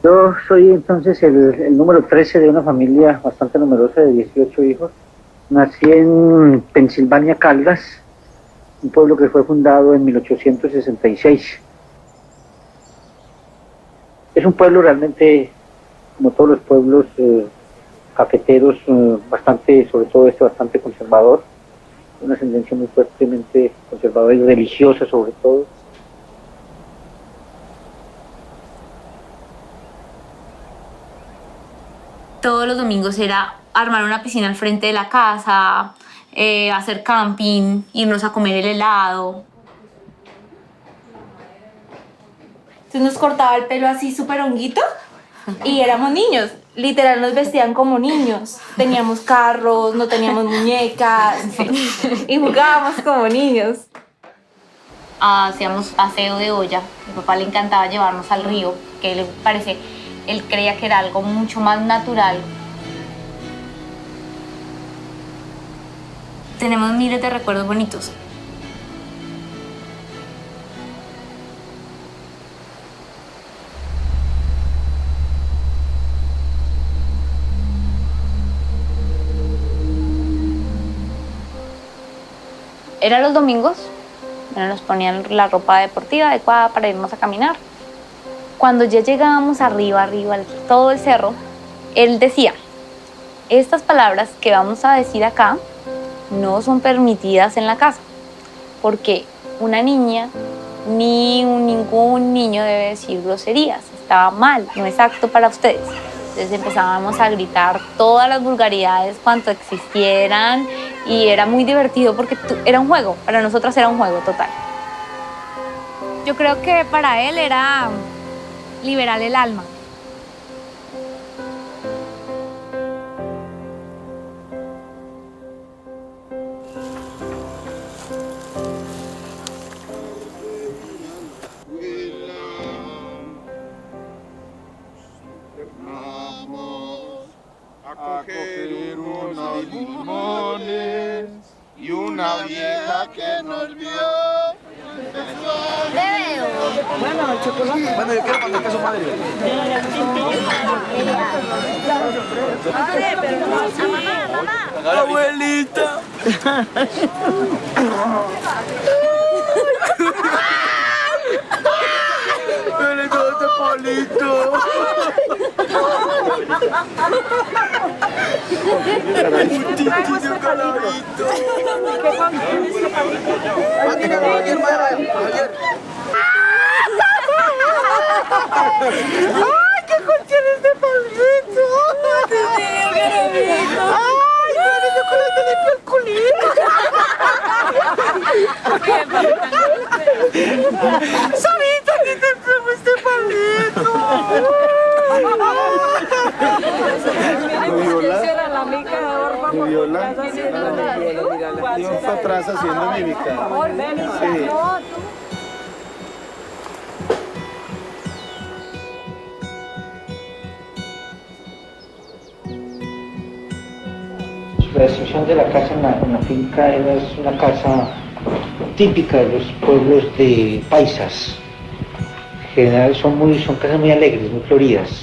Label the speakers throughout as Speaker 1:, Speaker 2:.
Speaker 1: Yo soy entonces el número 13 de una familia bastante numerosa de 18 hijos. Nací en Pensilvania, Caldas, un pueblo que fue fundado en 1866. Es un pueblo realmente, como todos los pueblos cafeteros, bastante, sobre todo este, bastante conservador, una ascendencia muy fuertemente conservadora y religiosa sobre todo.
Speaker 2: Todos los domingos era armar una piscina al frente de la casa, hacer camping, irnos a comer el helado. Entonces nos cortaba el pelo así súper honguito y éramos niños. Literal nos vestían como niños. Teníamos carros, no teníamos muñecas y jugábamos como niños. Hacíamos paseo de olla. A mi papá le encantaba llevarnos al río, que él creía que era algo mucho más natural. Tenemos miles de recuerdos bonitos. Eran los domingos, nos ponían la ropa deportiva adecuada para irnos a caminar. Cuando ya llegábamos arriba, todo el cerro, él decía, estas palabras que vamos a decir acá no son permitidas en la casa, porque una niña ni ningún niño debe decir groserías, está mal, no es apto para ustedes. Entonces empezábamos a gritar todas las vulgaridades cuanto existieran y era muy divertido porque era un juego, para nosotras era un juego total. Yo creo que para él era liberar el alma.
Speaker 3: A coger unos limones y una vieja que nos vio.
Speaker 4: Bueno, el chocolate. Bueno, yo quiero contar que su madre. Mamá. Abuelita. ¡Me este palito! Un titito calavito. ¿Qué contiene ese palito? ¡Ay, qué contiene este palito! ¡Ay, pero yo con este limpio el culito! ¡Sarita, que te trajo este palito! Mi Viola, Dios fue atrás haciendo mímica. Sí.
Speaker 1: La destrucción de la casa en la finca es una casa típica de los pueblos de paisas. En general son casas muy alegres, muy floridas.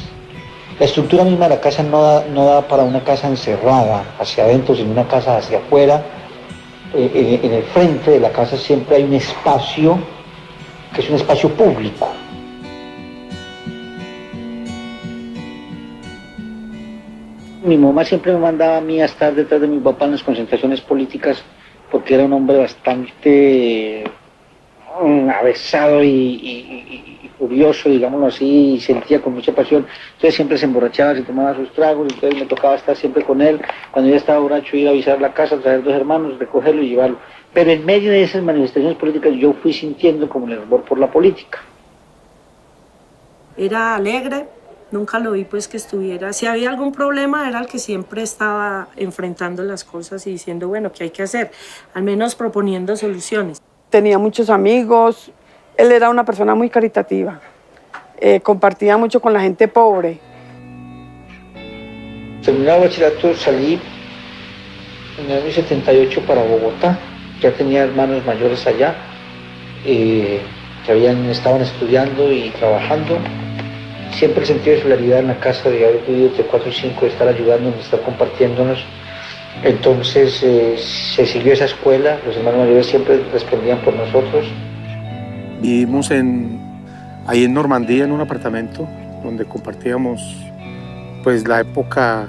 Speaker 1: La estructura misma de la casa no da para una casa encerrada hacia adentro, sino una casa hacia afuera. En el frente de la casa siempre hay un espacio que es un espacio público. Mi mamá siempre me mandaba a mí a estar detrás de mi papá en las concentraciones políticas porque era un hombre bastante avesado y furioso, digámoslo así, y sentía con mucha pasión. Entonces siempre se emborrachaba, se tomaba sus tragos, entonces me tocaba estar siempre con él. Cuando ya estaba borracho, ir a avisar la casa, traer dos hermanos, recogerlo y llevarlo. Pero en medio de esas manifestaciones políticas yo fui sintiendo como el hervor por la política.
Speaker 4: Era alegre, nunca lo vi pues que estuviera, si había algún problema era el que siempre estaba enfrentando las cosas y diciendo, bueno, ¿qué hay que hacer? Al menos proponiendo soluciones.
Speaker 5: Tenía muchos amigos, él era una persona muy caritativa, compartía mucho con la gente pobre.
Speaker 1: Terminado el bachillerato salí en el año 78 para Bogotá, ya tenía hermanos mayores allá, que estaban estudiando y trabajando. siempre el sentido de solidaridad en la casa de haber vivido entre 4 y 5, de estar ayudándonos, de estar compartiéndonos. Entonces se siguió esa escuela, los hermanos mayores siempre respondían por nosotros.
Speaker 6: Vivimos ahí en Normandía, en un apartamento donde compartíamos pues, la época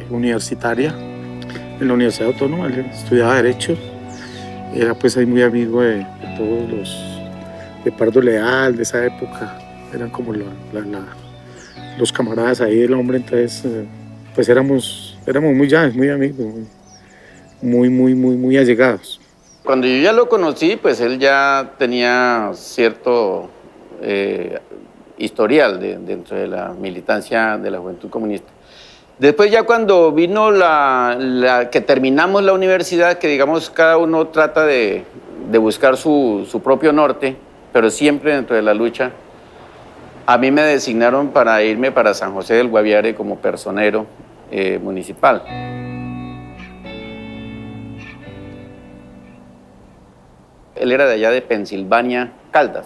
Speaker 6: universitaria en la Universidad Autónoma. Él estudiaba Derecho, era pues ahí muy amigo de todos de Pardo Leal, de esa época, eran como los camaradas ahí del hombre, entonces pues éramos muy amigos, muy allegados.
Speaker 7: Cuando yo ya lo conocí, pues él ya tenía cierto historial dentro de la militancia de la Juventud Comunista. Después ya cuando vino que terminamos la universidad, que digamos cada uno trata de buscar su propio norte, pero siempre dentro de la lucha, a mí me designaron para irme para San José del Guaviare como personero municipal. Él era de allá de Pensilvania, Caldas.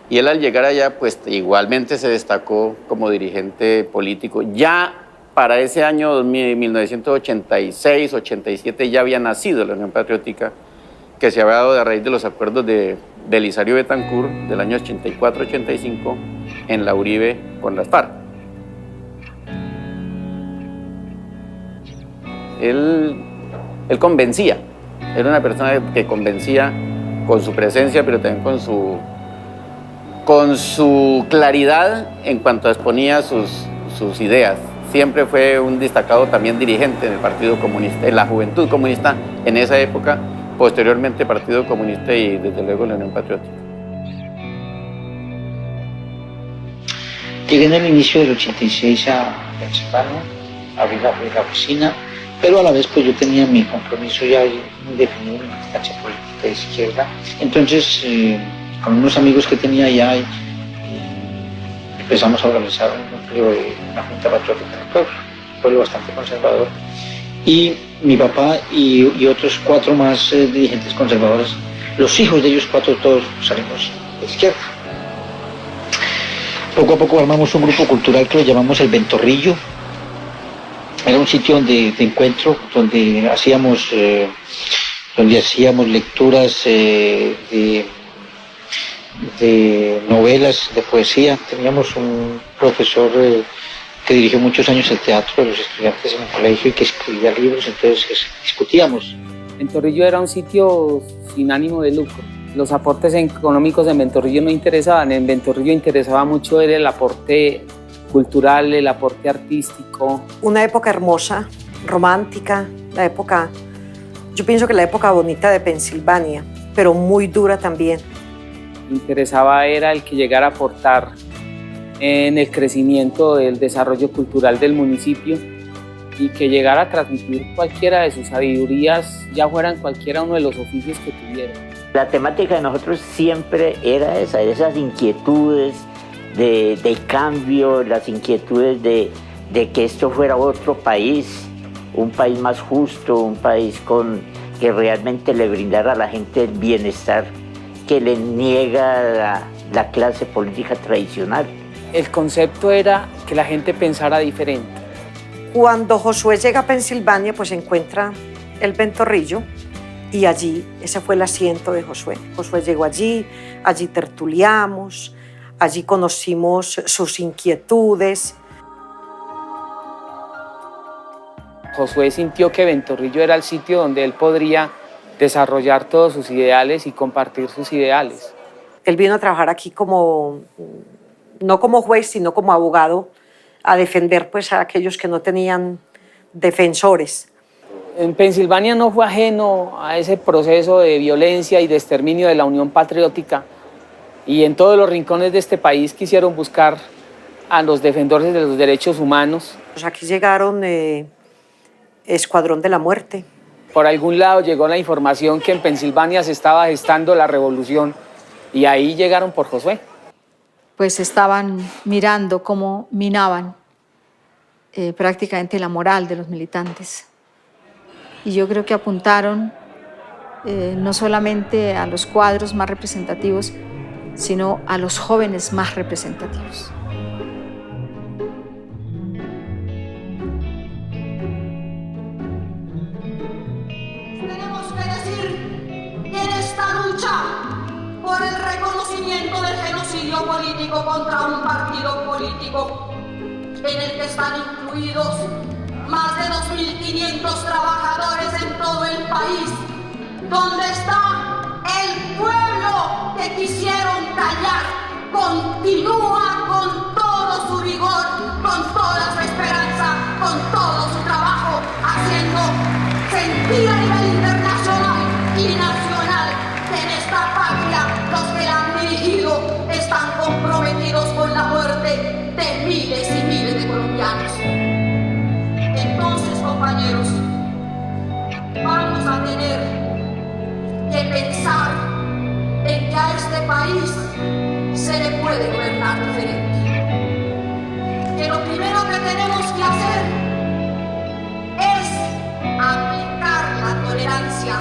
Speaker 7: Y él al llegar allá, pues igualmente se destacó como dirigente político. Ya para ese año 1986, 87 ya había nacido la Unión Patriótica, que se había dado a raíz de los acuerdos de Belisario Betancur del año 84-85 en la Uribe con las FARC. Él convencía, era una persona que convencía con su presencia, pero también con su claridad en cuanto exponía sus ideas. Siempre fue un destacado también dirigente en el Partido Comunista, en la Juventud Comunista en esa época, posteriormente Partido Comunista y desde luego la Unión Patriótica.
Speaker 1: Llegué en el inicio del 86 a Pensilvania, abrí la oficina, pero a la vez pues yo tenía mi compromiso ya definido en mi militancia política de izquierda. Entonces, con unos amigos que tenía allá, empezamos a organizar un núcleo de una junta patriótica del pueblo, un pueblo bastante conservador. Y mi papá y otros 4 más dirigentes conservadores, los hijos de ellos 4 todos salimos de izquierda. Poco a poco armamos un grupo cultural que lo llamamos el Ventorrillo. Era un sitio de encuentro donde hacíamos lecturas de novelas, de poesía. Teníamos un profesor que dirigió muchos años el teatro de los estudiantes en el colegio y que escribía libros, entonces discutíamos.
Speaker 8: Ventorrillo era un sitio sin ánimo de lucro. Los aportes económicos en Ventorrillo no interesaban. En Ventorrillo interesaba mucho era el aporte cultural, el aporte artístico.
Speaker 9: Una época hermosa, romántica, yo pienso que la época bonita de Pensilvania, pero muy dura también.
Speaker 8: Interesaba era el que llegara a aportar en el crecimiento del desarrollo cultural del municipio y que llegara a transmitir cualquiera de sus sabidurías, ya fueran cualquiera uno de los oficios que tuviera.
Speaker 10: La temática de nosotros siempre era esas inquietudes de cambio, las inquietudes de que esto fuera otro país, un país más justo, un país que realmente le brindara a la gente el bienestar que le niega la clase política tradicional.
Speaker 8: El concepto era que la gente pensara diferente.
Speaker 9: Cuando Josué llega a Pensilvania, pues encuentra el Ventorrillo y allí, ese fue el asiento de Josué. Josué llegó allí tertuliamos, allí conocimos sus inquietudes.
Speaker 8: Josué sintió que Ventorrillo era el sitio donde él podría desarrollar todos sus ideales y compartir sus ideales.
Speaker 9: Él vino a trabajar aquí no como juez, sino como abogado, a defender pues, a aquellos que no tenían defensores.
Speaker 8: En Pensilvania no fue ajeno a ese proceso de violencia y de exterminio de la Unión Patriótica, y en todos los rincones de este país quisieron buscar a los defensores de los derechos humanos.
Speaker 9: Pues aquí llegaron Escuadrón de la Muerte.
Speaker 8: Por algún lado llegó la información que en Pensilvania se estaba gestando la revolución y ahí llegaron por Josué.
Speaker 11: Pues estaban mirando cómo minaban prácticamente la moral de los militantes. Y yo creo que apuntaron no solamente a los cuadros más representativos, sino a los jóvenes más representativos.
Speaker 12: juicio político contra un partido político en el que están incluidos más de 2.500 trabajadores en todo el país, donde está el pueblo que quisieron callar, continúa con todo su vigor, con toda su esperanza, con todo su trabajo, haciendo sentir a nivel internacional y nacional que en esta patria los que la han dirigido están comprometidos con la muerte de miles y miles de colombianos. Entonces, compañeros, vamos a tener que pensar en que a este país se le puede gobernar diferente. Que lo primero que tenemos que hacer es aplicar la tolerancia.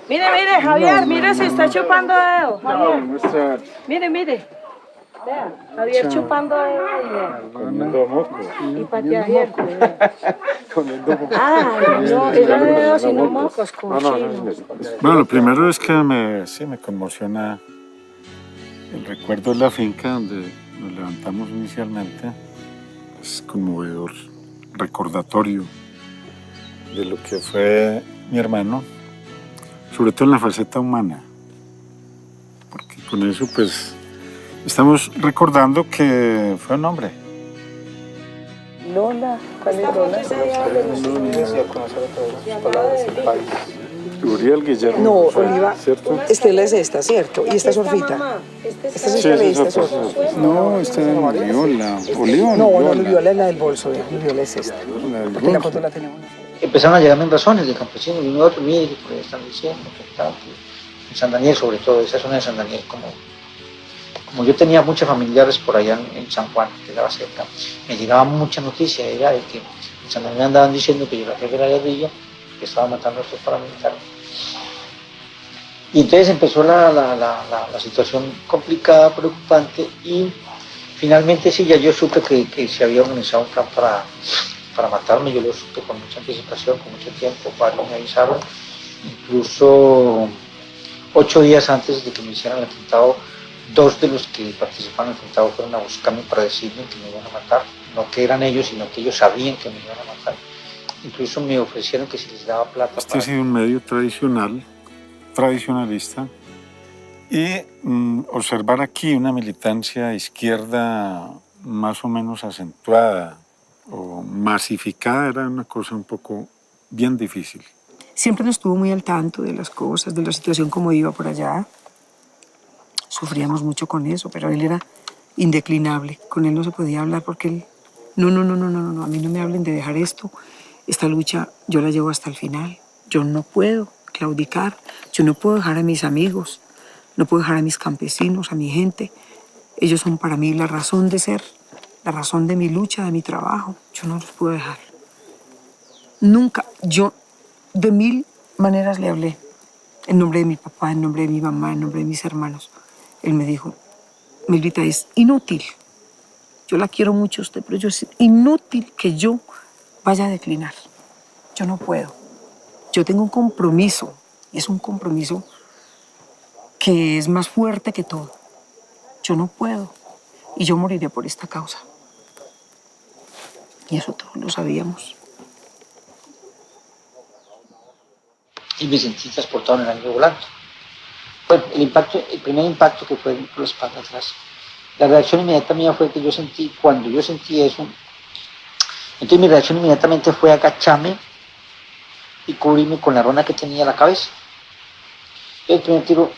Speaker 4: Mire, mire, Javier, mire, se está chupando dedo. Javier. Mire, mire. Vea, Javier chupando dedo.
Speaker 6: Comiendo moco.
Speaker 4: Y pateavier. Ah, no, era dedos y no mocos, cochino.
Speaker 13: Bueno, lo primero es que me conmociona el recuerdo de la finca donde nos levantamos inicialmente. Es conmovedor, recordatorio de lo que fue mi hermano, sobre todo en la faceta humana, porque con eso pues estamos recordando que fue un hombre.
Speaker 4: Lola, ¿cuál es Lola?
Speaker 13: Uriel Guillermo.
Speaker 5: No,
Speaker 13: José,
Speaker 5: Oliva.
Speaker 13: ¿cierto?
Speaker 5: Estela es esta, ¿cierto? Y esta es Orfita. Esta es Estela y esta es Orfita.
Speaker 13: No, esta es Oliola. Oliva.
Speaker 5: No, la Oliviola es la del bolso, la Oliviola es esta. Porque la foto la tenemos.
Speaker 1: Empezaron a llegarme razones de campesinos, y uno otro, mire, que por ahí están diciendo, que tal, que en San Daniel, sobre todo, esa zona de San Daniel, como yo tenía muchos familiares por allá en San Juan, que estaba cerca, me llegaba mucha noticia, era de que en San Daniel andaban diciendo que yo era jefe de la guerrilla, que estaba matando a estos paramilitares. Y entonces empezó la situación complicada, preocupante, y finalmente sí, ya yo supe que se había organizado un plan para matarme. Yo lo supe con mucha anticipación, con mucho tiempo, varios me avisaron, incluso 8 días antes de que me hicieran el atentado, 2 de los que participaron en el atentado fueron a buscarme para decirme que me iban a matar, no que eran ellos, sino que ellos sabían que me iban a matar. Incluso me ofrecieron que si les daba plata
Speaker 13: Este ha sido un medio tradicionalista, y observar aquí una militancia izquierda más o menos acentuada o masificada era una cosa un poco bien difícil.
Speaker 5: Siempre nos estuvo muy al tanto de las cosas, de la situación como iba por allá. Sufríamos mucho con eso, pero él era indeclinable. Con él no se podía hablar porque él... No, a mí no me hablen de dejar esto. Esta lucha yo la llevo hasta el final. Yo no puedo claudicar, yo no puedo dejar a mis amigos, no puedo dejar a mis campesinos, a mi gente. Ellos son para mí la razón de ser, la razón de mi lucha, de mi trabajo. Yo no los puedo dejar. Nunca, yo de 1000 maneras le hablé. En nombre de mi papá, en nombre de mi mamá, en nombre de mis hermanos. Él me dijo, Milvita, es inútil. Yo la quiero mucho a usted, pero es inútil que yo vaya a declinar. Yo no puedo. Yo tengo un compromiso, y es un compromiso que es más fuerte que todo. Yo no puedo, y yo moriré por esta causa. Y eso todos lo sabíamos.
Speaker 1: Y me sentí transportado en el aire volando. Bueno, el primer impacto que fue por la espalda atrás. La reacción inmediata mía fue que cuando yo sentí eso, entonces mi reacción inmediatamente fue agacharme y cubrirme con la rona que tenía en la cabeza. El primer tiro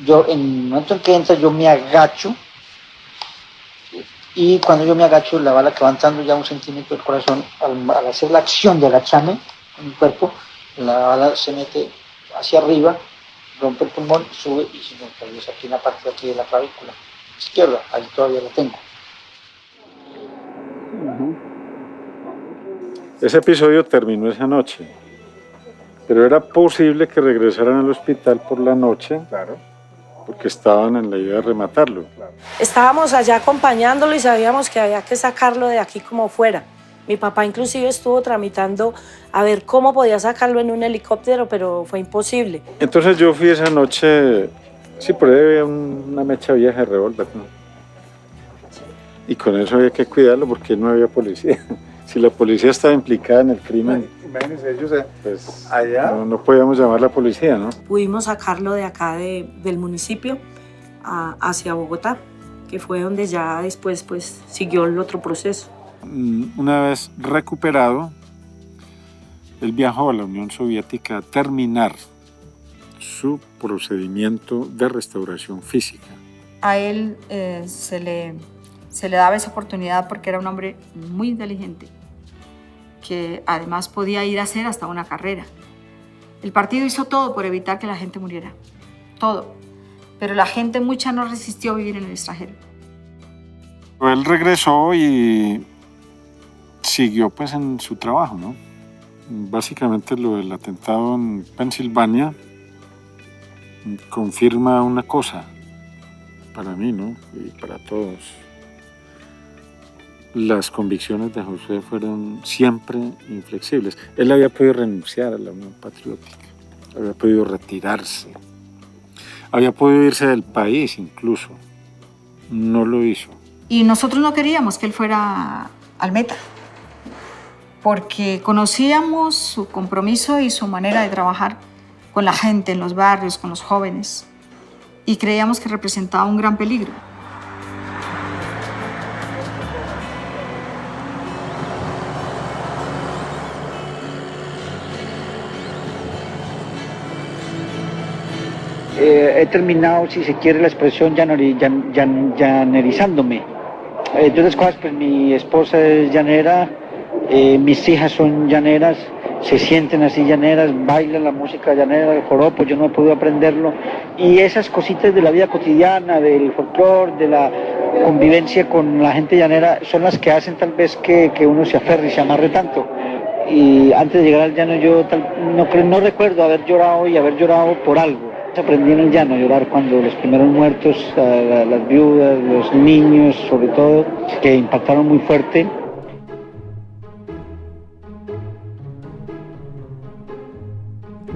Speaker 1: yo en el momento en que entra yo me agacho, y cuando yo me agacho la bala que va entrando ya a 1 centímetro del corazón, al hacer la acción de agacharme con mi cuerpo, la bala se mete hacia arriba, rompe el pulmón, sube y se me atraviesa aquí en la parte de aquí de la clavícula izquierda, ahí todavía la tengo.
Speaker 13: Ese episodio terminó esa noche, pero era posible que regresaran al hospital por la noche, claro, porque estaban en la idea de rematarlo.
Speaker 4: Estábamos allá acompañándolo y sabíamos que había que sacarlo de aquí como fuera. Mi papá inclusive estuvo tramitando a ver cómo podía sacarlo en un helicóptero, pero fue imposible.
Speaker 13: Entonces yo fui esa noche, sí, por ahí había una mecha vieja de revólver, ¿no? Y con eso había que cuidarlo porque no había policía. Si la policía estaba implicada en el crimen,
Speaker 6: Imagínense, ellos
Speaker 13: pues
Speaker 6: allá.
Speaker 13: no podíamos llamar a la policía, ¿no?
Speaker 4: Pudimos sacarlo de acá del municipio hacia Bogotá, que fue donde ya después pues siguió el otro proceso.
Speaker 13: Una vez recuperado, él viajó a la Unión Soviética a terminar su procedimiento de restauración física.
Speaker 11: A él se le daba esa oportunidad porque era un hombre muy inteligente, que además podía ir a hacer hasta una carrera. El partido hizo todo por evitar que la gente muriera, todo. Pero la gente mucha no resistió vivir en el extranjero.
Speaker 13: Él regresó y siguió pues en su trabajo, ¿no? Básicamente lo del atentado en Pensilvania confirma una cosa para mí, ¿no? Y para todos. Las convicciones de Josué fueron siempre inflexibles. Él había podido renunciar a la Unión Patriótica, había podido retirarse, había podido irse del país incluso. No lo hizo.
Speaker 11: Y nosotros no queríamos que él fuera al Meta, porque conocíamos su compromiso y su manera de trabajar con la gente en los barrios, con los jóvenes, y creíamos que representaba un gran peligro.
Speaker 1: He terminado, si se quiere la expresión, llanerizándome. Entre otras cosas, pues mi esposa es llanera, mis hijas son llaneras, se sienten así llaneras, bailan la música llanera, el joropo, yo no he podido aprenderlo. Y esas cositas de la vida cotidiana, del folclore, de la convivencia con la gente llanera, son las que hacen tal vez que uno se aferre y se amarre tanto. Y antes de llegar al llano yo no recuerdo haber llorado por algo. Aprendí en el llano a llorar cuando los primeros muertos, las viudas, los niños sobre todo, que impactaron muy fuerte.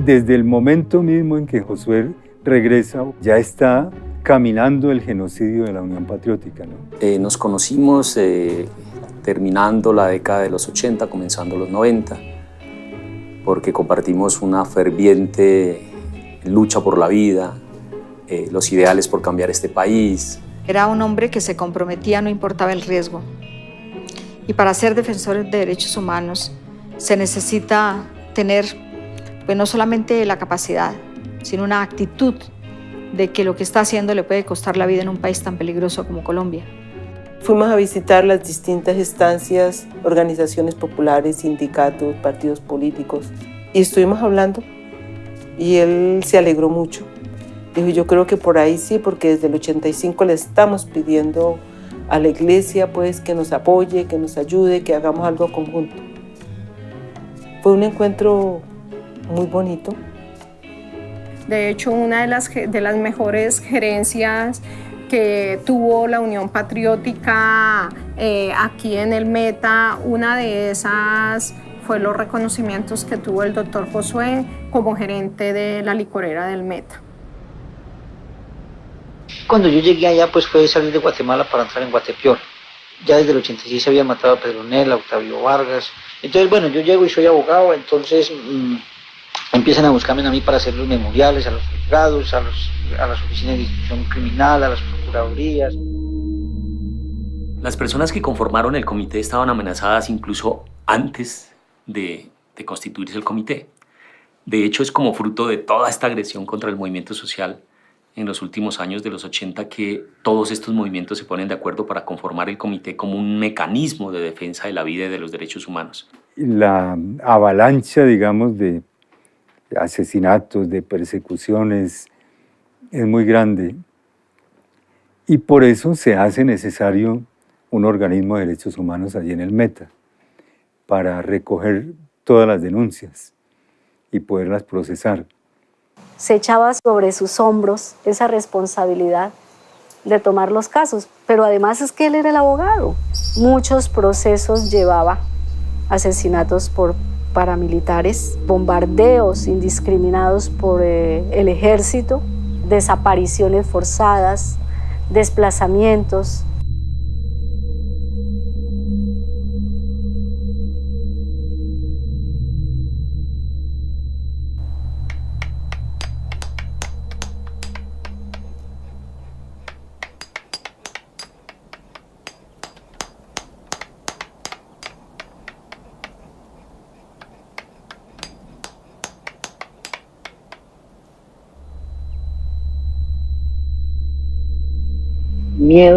Speaker 14: Desde el momento mismo en que Josué regresa, ya está caminando el genocidio de la Unión Patriótica, ¿no?
Speaker 15: Nos conocimos terminando la década de los 80, comenzando los 90, porque compartimos una ferviente lucha por la vida, los ideales por cambiar este país.
Speaker 11: Era un hombre que se comprometía, no importaba el riesgo. Y para ser defensores de derechos humanos se necesita tener pues, no solamente la capacidad, sino una actitud de que lo que está haciendo le puede costar la vida en un país tan peligroso como Colombia.
Speaker 16: Fuimos a visitar las distintas estancias, organizaciones populares, sindicatos, partidos políticos, y estuvimos hablando. Y él se alegró mucho. Dijo, yo creo que por ahí sí, porque desde el 85 le estamos pidiendo a la iglesia pues, que nos apoye, que nos ayude, que hagamos algo conjunto. Fue un encuentro muy bonito.
Speaker 17: De hecho, una de las mejores gerencias que tuvo la Unión Patriótica aquí en el Meta, una de esas fue los reconocimientos que tuvo el doctor Josué como gerente de la licorera del Meta.
Speaker 1: Cuando yo llegué allá, pues fue salir de Guatemala para entrar en Guatepeor. Ya desde el 86 se habían matado a Pedronel, a Octavio Vargas. Entonces, bueno, yo llego y soy abogado, entonces empiezan a buscarme a mí para hacer los memoriales, a los juzgados, a las oficinas de instrucción criminal, a las procuradurías.
Speaker 18: Las personas que conformaron el comité estaban amenazadas incluso antes de constituirse el comité. De hecho, es como fruto de toda esta agresión contra el movimiento social en los últimos años de los 80 que todos estos movimientos se ponen de acuerdo para conformar el comité como un mecanismo de defensa de la vida y de los derechos humanos.
Speaker 14: La avalancha, digamos, de asesinatos, de persecuciones, es muy grande. Y por eso se hace necesario un organismo de derechos humanos allí en el Meta, para recoger todas las denuncias y poderlas procesar.
Speaker 19: Se echaba sobre sus hombros esa responsabilidad de tomar los casos, pero además es que él era el abogado. Muchos procesos llevaba, asesinatos por paramilitares, bombardeos indiscriminados por el ejército, desapariciones forzadas, desplazamientos.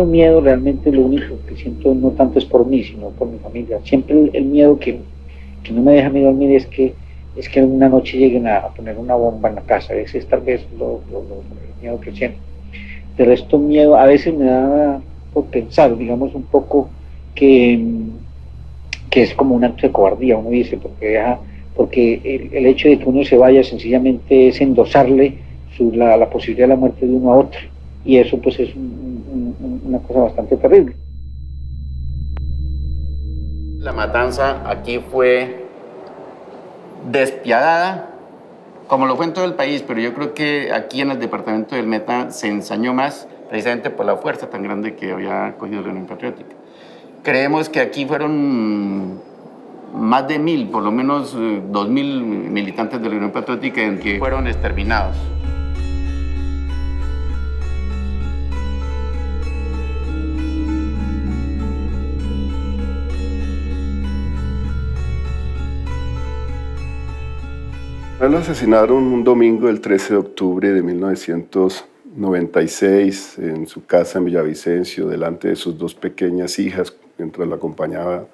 Speaker 1: Miedo, realmente lo único que siento no tanto es por mí, sino por mi familia. Siempre el miedo que no me deja a mí dormir es que una noche lleguen a poner una bomba en la casa. Ese es tal vez el miedo que siento. De resto, miedo a veces me da por pensar, digamos, un poco que es como un acto de cobardía, uno dice, porque el hecho de que uno se vaya sencillamente es endosarle la posibilidad de la muerte de uno a otro. Y eso pues es una cosa bastante terrible.
Speaker 7: La matanza aquí fue despiadada, como lo fue en todo el país, pero yo creo que aquí en el departamento del Meta se ensañó más precisamente por la fuerza tan grande que había cogido la Unión Patriótica. Creemos que aquí fueron más de 1.000, por lo menos 2.000 militantes de la Unión Patriótica en que fueron exterminados.
Speaker 20: Lo asesinaron un domingo del 13 de octubre de 1996 en su casa en Villavicencio, delante de sus 2 pequeñas hijas, mientras lo acompañaba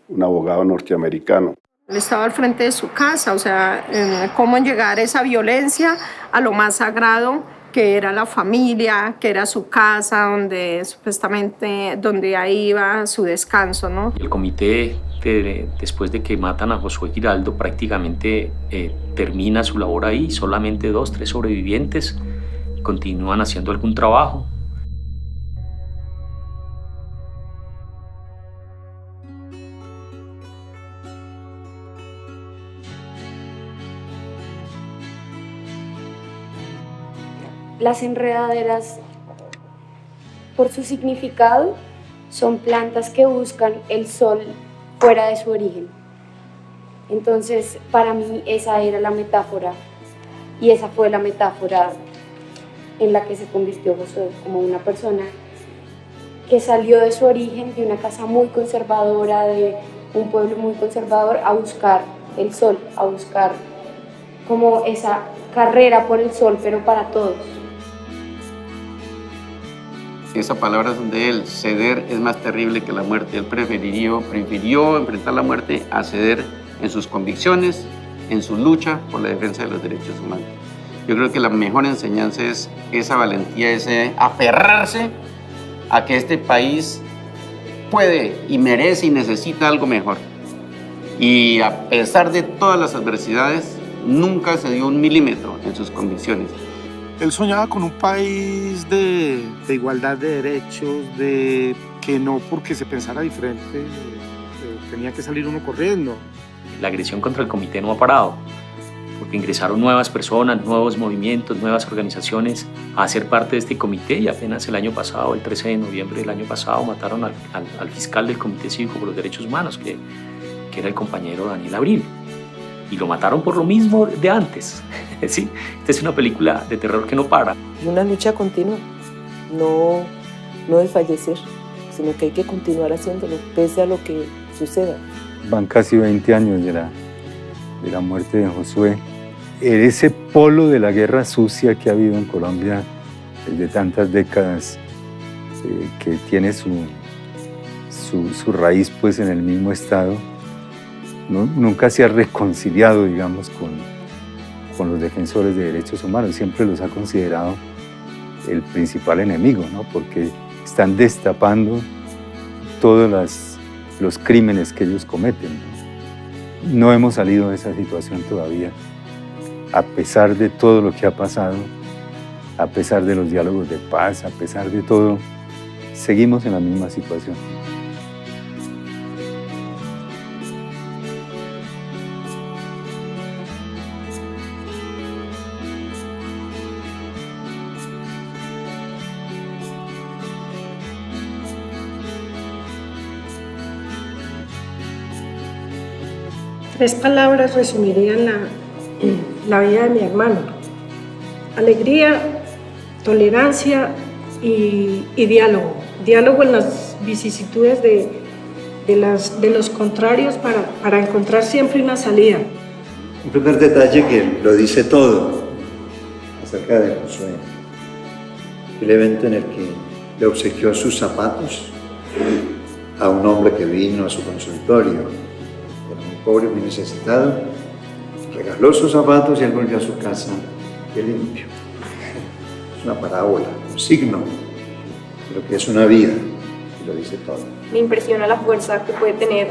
Speaker 20: un abogado norteamericano.
Speaker 17: Él estaba al frente de su casa, o sea, cómo llegar esa violencia a lo más sagrado que era la familia, que era su casa, donde supuestamente ahí iba su descanso, ¿no?
Speaker 18: El comité, después de que matan a Josué Giraldo, prácticamente termina su labor ahí. Solamente 2, 3 sobrevivientes continúan haciendo algún trabajo.
Speaker 19: Las enredaderas, por su significado, son plantas que buscan el sol fuera de su origen. Entonces, para mí esa era la metáfora, y esa fue la metáfora en la que se convirtió Josué, como una persona que salió de su origen, de una casa muy conservadora, de un pueblo muy conservador, a buscar el sol, a buscar como esa carrera por el sol, pero para todos.
Speaker 7: Esa palabra es de él, ceder es más terrible que la muerte. Él prefirió enfrentar la muerte a ceder en sus convicciones, en su lucha por la defensa de los derechos humanos. Yo creo que la mejor enseñanza es esa valentía, ese aferrarse a que este país puede y merece y necesita algo mejor. Y a pesar de todas las adversidades, nunca se dio un milímetro en sus convicciones.
Speaker 6: Él soñaba con un país de igualdad de derechos, de que no porque se pensara diferente tenía que salir uno corriendo.
Speaker 18: La agresión contra el comité no ha parado, porque ingresaron nuevas personas, nuevos movimientos, nuevas organizaciones a ser parte de este comité, y apenas el año pasado, el 13 de noviembre del año pasado, mataron al fiscal del Comité Cívico por los Derechos Humanos, que era el compañero Daniel Abril. Y lo mataron por lo mismo de antes. ¿Sí? Esta es una película de terror que no para.
Speaker 16: Una lucha continua, no desfallecer, sino que hay que continuar haciéndolo, pese a lo que suceda.
Speaker 14: Van casi 20 años de la muerte de Josué. Ese polo de la guerra sucia que ha habido en Colombia desde tantas décadas, que tiene su raíz pues en el mismo Estado, nunca se ha reconciliado, digamos, con los defensores de derechos humanos. Siempre los ha considerado el principal enemigo, ¿no? Porque están destapando todos los crímenes que ellos cometen. No hemos salido de esa situación todavía, a pesar de todo lo que ha pasado, a pesar de los diálogos de paz, a pesar de todo, seguimos en la misma situación.
Speaker 4: Tres palabras resumirían la vida de mi hermano: alegría, tolerancia y diálogo. Diálogo en las vicisitudes de los contrarios para encontrar siempre una salida.
Speaker 21: Un primer detalle que lo dice todo acerca de Josué: el evento en el que le obsequió sus zapatos a un hombre que vino a su consultorio, pobre, muy necesitado, regaló sus zapatos y él volvió a su casa de limpio. Es una parábola, un signo de lo que es una vida, y lo dice todo.
Speaker 19: Me impresiona la fuerza que puede tener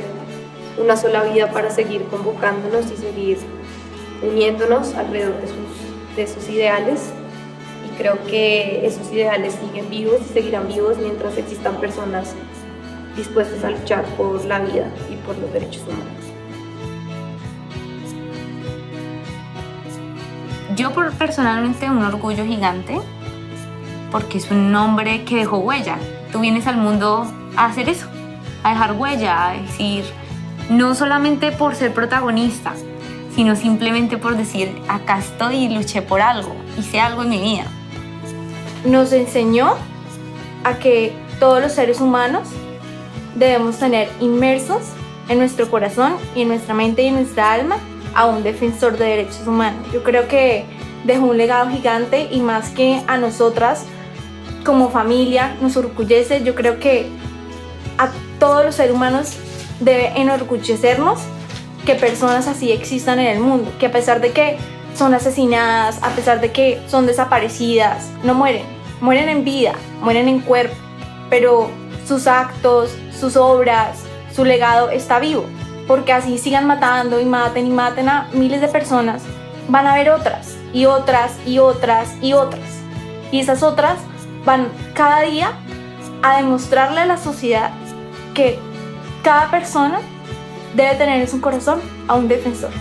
Speaker 19: una sola vida para seguir convocándonos y seguir uniéndonos alrededor de sus ideales, y creo que esos ideales siguen vivos y seguirán vivos mientras existan personas dispuestas a luchar por la vida y por los derechos humanos.
Speaker 2: Yo personalmente un orgullo gigante, porque es un hombre que dejó huella. Tú vienes al mundo a hacer eso, a dejar huella, a decir, no solamente por ser protagonista, sino simplemente por decir, acá estoy y luché por algo, hice algo en mi vida.
Speaker 19: Nos enseñó a que todos los seres humanos debemos tener inmersos en nuestro corazón y en nuestra mente y en nuestra alma a un defensor de derechos humanos. Yo creo que dejó un legado gigante, y más que a nosotras como familia nos orgullece, yo creo que a todos los seres humanos debe enorgullecernos que personas así existan en el mundo, que a pesar de que son asesinadas, a pesar de que son desaparecidas, no mueren, mueren en vida, mueren en cuerpo, pero sus actos, sus obras, su legado está vivo. Porque así sigan matando y maten a miles de personas, van a haber otras y otras y otras y otras. Y esas otras van cada día a demostrarle a la sociedad que cada persona debe tener en su corazón a un defensor.